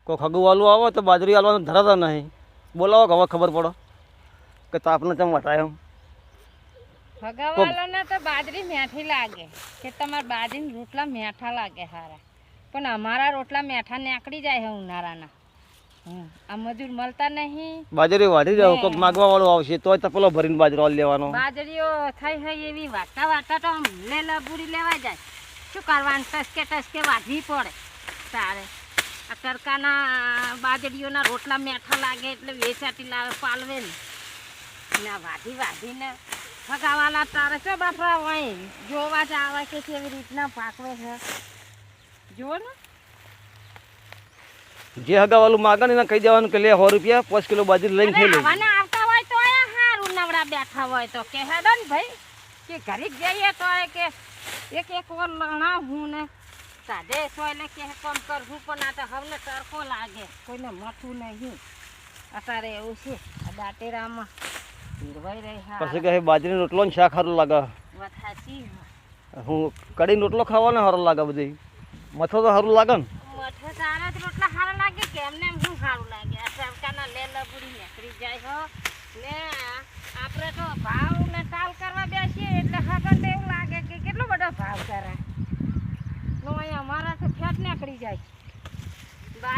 કોઈ ખગું વાલું આવે તો બાજરી આલવાનું ધરાતા નહીં. બોલાવો કે હવે ખબર પડો કે તાપને ચમ વટાય એમ. ભગાવાલોને તો બાજરી મેઠી લાગે કે તમારા બાજરીના રોટલા મેઠા લાગે સારા, પણ અમારા રોટલા મેઠા નીકળી જાય છે ઉનાળાના. આ મજૂર મળતા નહીં. બાજરી વાઢી જાવ, કોઈક માગવા વાળું આવશે તોય તપેલો ભરીને બાજરો લેવાનો. બાજરીઓ થઈ હોય એવી વાટતા વાટતા તો આમ લેલા બુરી લેવા જાય. શું કરવાનું, ટસકે વાઢવી પડે. તારે આ તડકાના બાજરીઓના રોટલા મેઠા લાગે એટલે વેચાતી લાવે પાલવે ને વાઢીને ફગાવાલા તારે ચો બાપા હોય જોવા જ આવે કે કેવી રીતના પાકવે છે. જુઓ ને જે હગાવાલું માગે ને કહી દેવાનું કે લે 100 રૂપિયા 5 કિલો બાજરી લઈને ખાઈ લે. આવતા હોય તો સારું, નવરા બેઠા હોય તો કે હેડો ને ભાઈ કે ઘરે જઈએ તો કે એક વાર લણા હું ને સાધે સોયલે કે કામ કરવું, પણ આ તો હવે તડકો લાગે કોઈને મઠું નહીં. અત્યારે એવું છે આ દાટેરામાં પીરવાઈ રહી. પછી કહે બાજરીનો રોટલો ને શાક સારું લાગે. વાત સાચી. હું કઢીનો રોટલો ખાવાનો સારો લાગે. બધી મથો તો સારું લાગે ને. મઠો સારા જ રોટલા સારા લાગે કે એમને એમ શું સારું લાગે. આ સરકારના લેલા પૂરી નીકળી જાય હો ને આપણે તો ભાવ ને તાલ કરવા